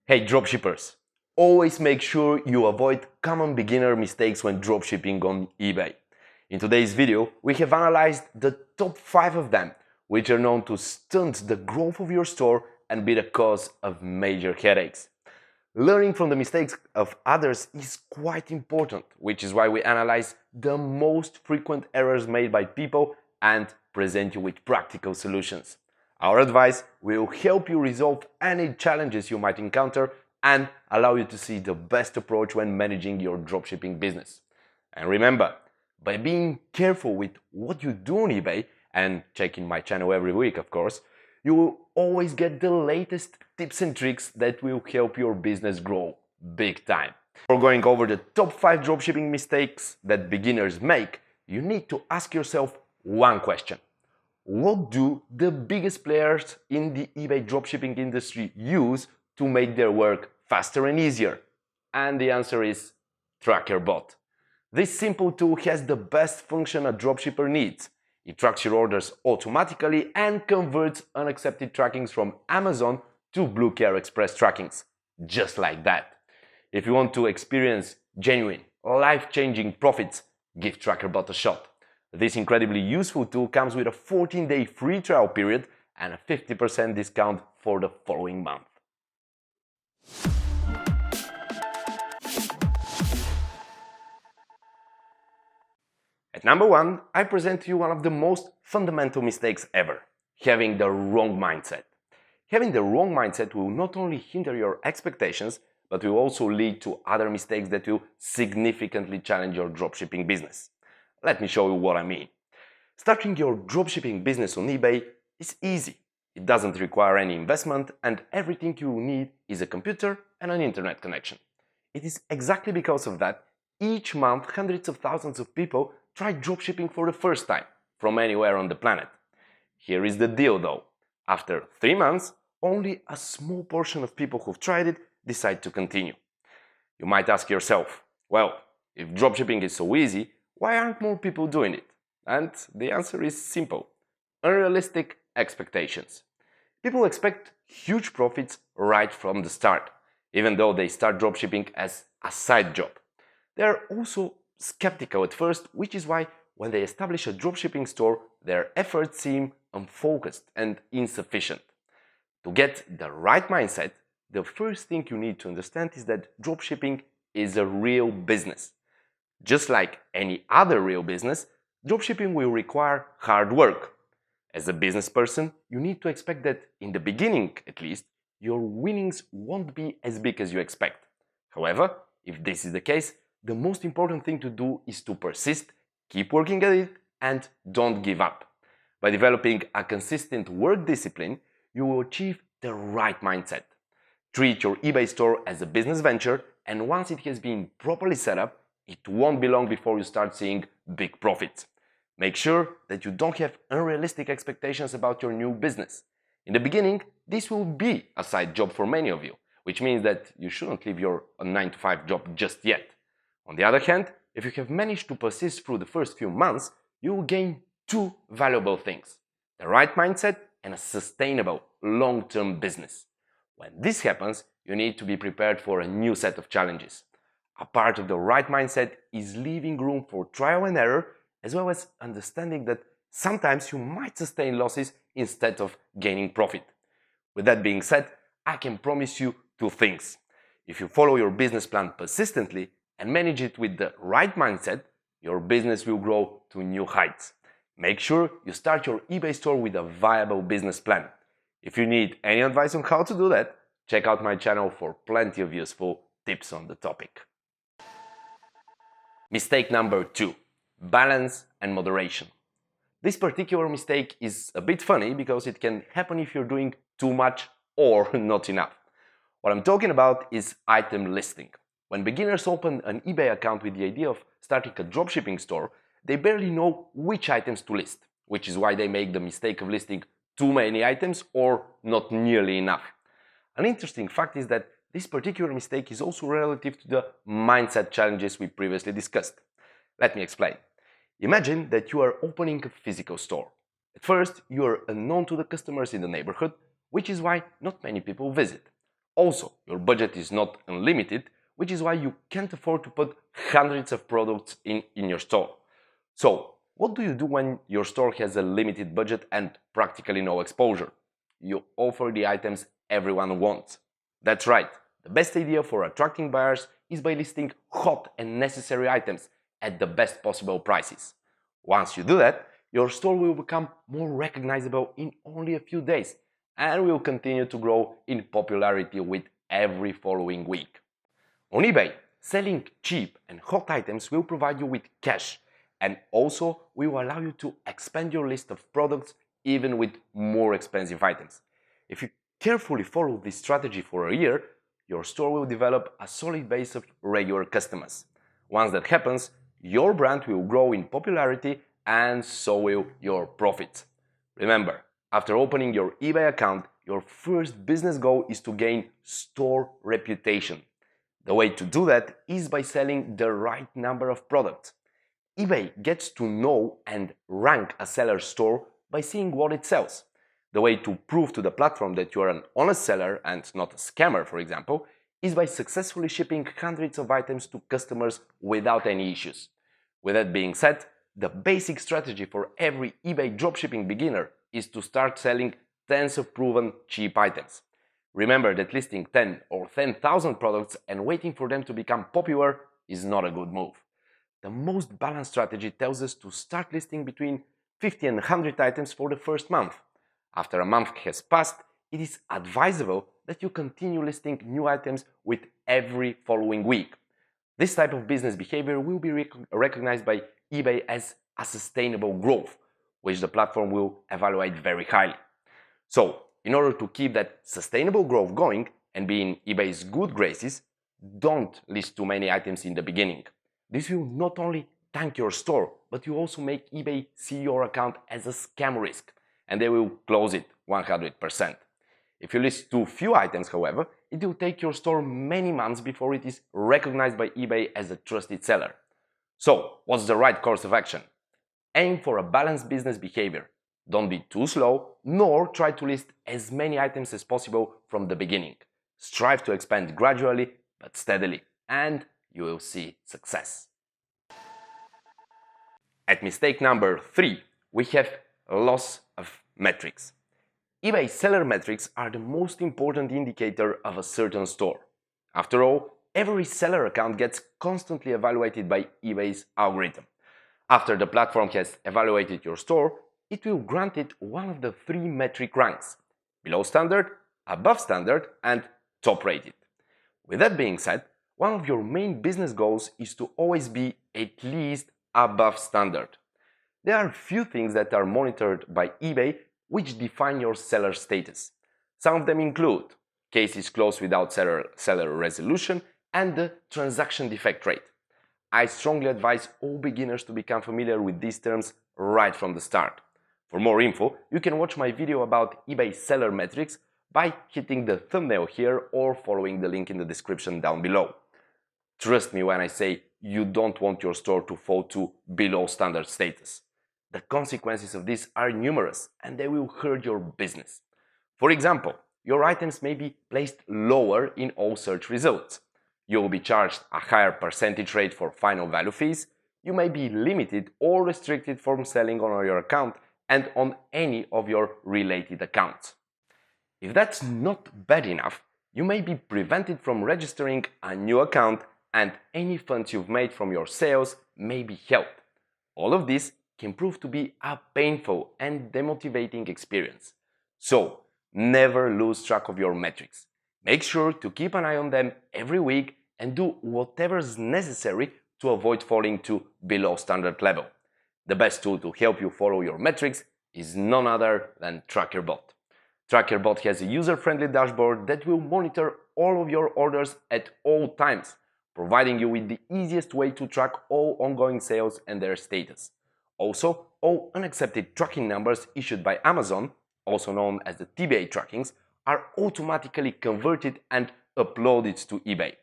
Hey dropshippers, always make sure you avoid common beginner mistakes when dropshipping on eBay. In today's video, we have analyzed the top 5 of them, which are known to stunt the growth of your store and be the cause of major headaches. Learning from the mistakes of others is quite important, which is why we analyze the most frequent errors made by people and present you with practical solutions. Our advice will help you resolve any challenges you might encounter and allow you to see the best approach when managing your dropshipping business. And remember, by being careful with what you do on eBay and checking my channel every week, of course, you will always get the latest tips and tricks that will help your business grow big time. Before going over the top 5 dropshipping mistakes that beginners make, you need to ask yourself one question. What do the biggest players in the eBay dropshipping industry use to make their work faster and easier? And the answer is Trackerbot. This simple tool has the best function a dropshipper needs. It tracks your orders automatically and converts unaccepted trackings from Amazon to bluecare express trackings, just like that. If you want to experience genuine, life-changing profits, give Trackerbot a shot. This incredibly useful tool comes with a 14-day free trial period and a 50% discount for the following month. At number 1, I present to you one of the most fundamental mistakes ever: having the wrong mindset. Having the wrong mindset will not only hinder your expectations, but will also lead to other mistakes that will significantly challenge your dropshipping business. Let me show you what I mean. Starting your dropshipping business on eBay is easy. It doesn't require any investment, and everything you need is a computer and an internet connection. It is exactly because of that each month hundreds of thousands of people try dropshipping for the first time from anywhere on the planet. Here is the deal though. After 3 months, only a small portion of people who've tried it decide to continue. You might ask yourself, well, if dropshipping is so easy, why aren't more people doing it? And the answer is simple: unrealistic expectations. People expect huge profits right from the start, even though they start dropshipping as a side job. They are also skeptical at first, which is why when they establish a dropshipping store, their efforts seem unfocused and insufficient. To get the right mindset, the first thing you need to understand is that dropshipping is a real business. Just like any other real business, dropshipping will require hard work. As a business person, you need to expect that, in the beginning at least, your winnings won't be as big as you expect. However, if this is the case, the most important thing to do is to persist, keep working at it, and don't give up. By developing a consistent work discipline, you will achieve the right mindset. Treat your eBay store as a business venture, and once it has been properly set up, it won't be long before you start seeing big profits. Make sure that you don't have unrealistic expectations about your new business. In the beginning, this will be a side job for many of you, which means that you shouldn't leave your 9-to-5 job just yet. On the other hand, if you have managed to persist through the first few months, you will gain 2 valuable things: the right mindset and a sustainable, long-term business. When this happens, you need to be prepared for a new set of challenges. A part of the right mindset is leaving room for trial and error, as well as understanding that sometimes you might sustain losses instead of gaining profit. With that being said, I can promise you 2 things. If you follow your business plan persistently and manage it with the right mindset, your business will grow to new heights. Make sure you start your eBay store with a viable business plan. If you need any advice on how to do that, check out my channel for plenty of useful tips on the topic. Mistake number 2: balance and moderation. This particular mistake is a bit funny because it can happen if you're doing too much or not enough. What I'm talking about is item listing. When beginners open an eBay account with the idea of starting a dropshipping store, they barely know which items to list, which is why they make the mistake of listing too many items or not nearly enough. An interesting fact is that this particular mistake is also relative to the mindset challenges we previously discussed. Let me explain. Imagine that you are opening a physical store. At first, you are unknown to the customers in the neighborhood, which is why not many people visit. Also, your budget is not unlimited, which is why you can't afford to put hundreds of products in your store. So, what do you do when your store has a limited budget and practically no exposure? You offer the items everyone wants. That's right, the best idea for attracting buyers is by listing hot and necessary items at the best possible prices. Once you do that, your store will become more recognizable in only a few days and will continue to grow in popularity with every following week. On eBay, selling cheap and hot items will provide you with cash and also will allow you to expand your list of products even with more expensive items. If you carefully follow this strategy for a year, your store will develop a solid base of regular customers. Once that happens, your brand will grow in popularity and so will your profits. Remember, after opening your eBay account, your first business goal is to gain store reputation. The way to do that is by selling the right number of products. eBay gets to know and rank a seller's store by seeing what it sells. The way to prove to the platform that you are an honest seller and not a scammer, for example, is by successfully shipping hundreds of items to customers without any issues. With that being said, the basic strategy for every eBay dropshipping beginner is to start selling tens of proven cheap items. Remember that listing 10 or 10,000 products and waiting for them to become popular is not a good move. The most balanced strategy tells us to start listing between 50 and 100 items for the first month. After a month has passed, it is advisable that you continue listing new items with every following week. This type of business behavior will be recognized by eBay as a sustainable growth, which the platform will evaluate very highly. So, in order to keep that sustainable growth going and be in eBay's good graces, don't list too many items in the beginning. This will not only tank your store, but you also make eBay see your account as a scam risk, and they will close it 100%. If you list too few items, however, it will take your store many months before it is recognized by eBay as a trusted seller. So, what's the right course of action? Aim for a balanced business behavior. Don't be too slow, nor try to list as many items as possible from the beginning. Strive to expand gradually but steadily, and you will see success. At mistake number 3, we have loss of metrics. eBay seller metrics are the most important indicator of a certain store. After all, every seller account gets constantly evaluated by eBay's algorithm. After the platform has evaluated your store, it will grant it one of the 3 metric ranks: below standard, above standard, and top rated. With that being said, one of your main business goals is to always be at least above standard. There are few things that are monitored by eBay which define your seller status. Some of them include cases closed without seller resolution and the transaction defect rate. I strongly advise all beginners to become familiar with these terms right from the start. For more info, you can watch my video about eBay seller metrics by hitting the thumbnail here or following the link in the description down below. Trust me when I say you don't want your store to fall to below standard status. The consequences of this are numerous and they will hurt your business. For example, your items may be placed lower in all search results. You will be charged a higher percentage rate for final value fees. You may be limited or restricted from selling on your account and on any of your related accounts. If that's not bad enough, you may be prevented from registering a new account and any funds you've made from your sales may be held. All of this can prove to be a painful and demotivating experience. So, never lose track of your metrics. Make sure to keep an eye on them every week and do whatever is necessary to avoid falling to below standard level. The best tool to help you follow your metrics is none other than Trackerbot. Trackerbot has a user-friendly dashboard that will monitor all of your orders at all times, providing you with the easiest way to track all ongoing sales and their status. Also, all unaccepted tracking numbers issued by Amazon, also known as the TBA trackings, are automatically converted and uploaded to eBay.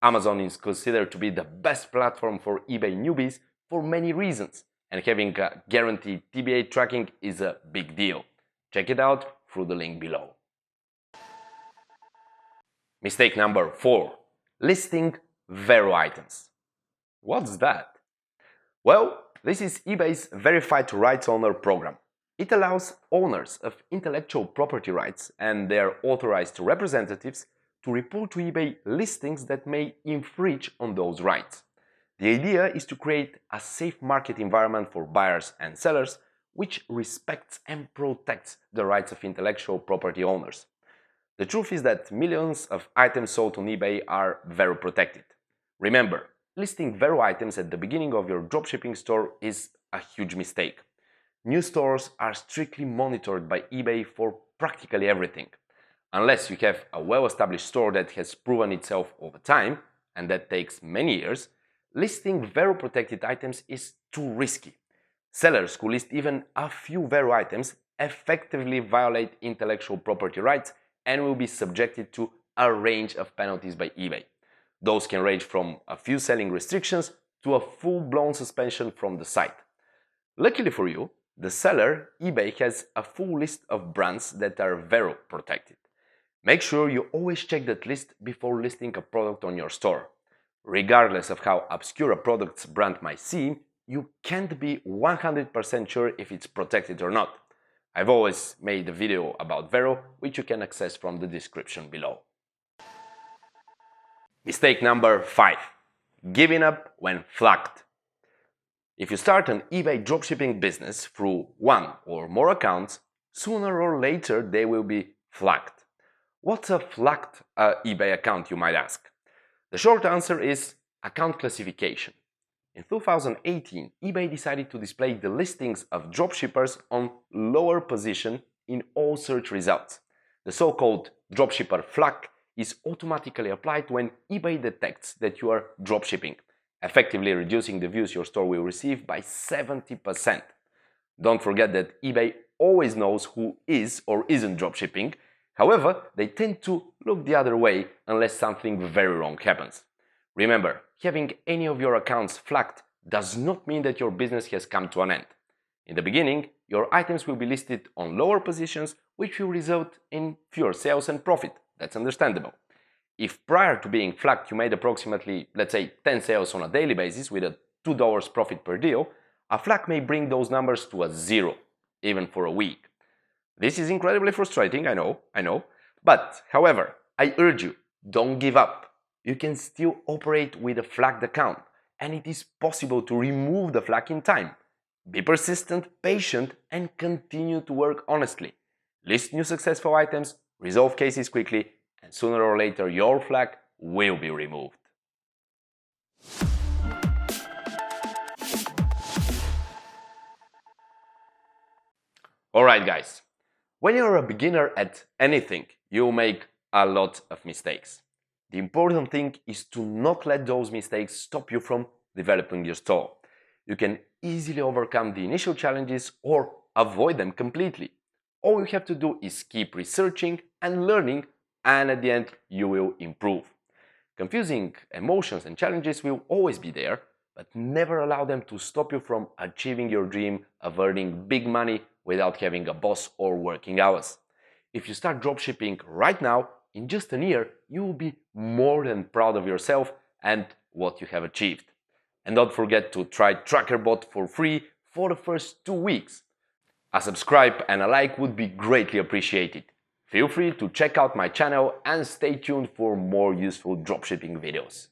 Amazon is considered to be the best platform for eBay newbies for many reasons, and having a guaranteed TBA tracking is a big deal. Check it out through the link below. Mistake number 4. Listing VeRo items. What's that? Well, this is eBay's Verified Rights Owner program. It allows owners of intellectual property rights and their authorized representatives to report to eBay listings that may infringe on those rights. The idea is to create a safe market environment for buyers and sellers which respects and protects the rights of intellectual property owners. The truth is that millions of items sold on eBay are VeRo protected. Remember, listing VeRo items at the beginning of your dropshipping store is a huge mistake. New stores are strictly monitored by eBay for practically everything. Unless you have a well-established store that has proven itself over time, and that takes many years, listing VeRo protected items is too risky. Sellers who list even a few VeRo items effectively violate intellectual property rights and will be subjected to a range of penalties by eBay. Those can range from a few selling restrictions to a full-blown suspension from the site. Luckily for you, the seller, eBay, has a full list of brands that are VeRo protected. Make sure you always check that list before listing a product on your store. Regardless of how obscure a product's brand might seem, you can't be 100% sure if it's protected or not. I've always made a video about VeRo, which you can access from the description below. Mistake number 5. Giving up when flagged. If you start an eBay dropshipping business through one or more accounts, sooner or later they will be flagged. What's a flagged eBay account, you might ask? The short answer is account classification. In 2018, eBay decided to display the listings of dropshippers on lower position in all search results. The so-called dropshipper flag is automatically applied when eBay detects that you are dropshipping, effectively reducing the views your store will receive by 70%. Don't forget that eBay always knows who is or isn't dropshipping. However, they tend to look the other way unless something very wrong happens. Remember, having any of your accounts flagged does not mean that your business has come to an end. In the beginning, your items will be listed on lower positions, which will result in fewer sales and profit. That's understandable. If prior to being flagged you made approximately, let's say, 10 sales on a daily basis with a $2 profit per deal, a flag may bring those numbers to a 0, even for a week. This is incredibly frustrating, I know. But, however, I urge you, don't give up. You can still operate with a flagged account, and it is possible to remove the flag in time. Be persistent, patient, and continue to work honestly. List new successful items, resolve cases quickly, and sooner or later your flag will be removed. Alright guys, when you're a beginner at anything, you'll make a lot of mistakes. The important thing is to not let those mistakes stop you from developing your store. You can easily overcome the initial challenges or avoid them completely. All you have to do is keep researching and learning, and at the end you will improve. Confusing emotions and challenges will always be there, but never allow them to stop you from achieving your dream of earning big money without having a boss or working hours. If you start dropshipping right now, in just a year, you will be more than proud of yourself and what you have achieved. And don't forget to try Trackerbot for free for the first 2 weeks. A subscribe and a like would be greatly appreciated. Feel free to check out my channel and stay tuned for more useful dropshipping videos.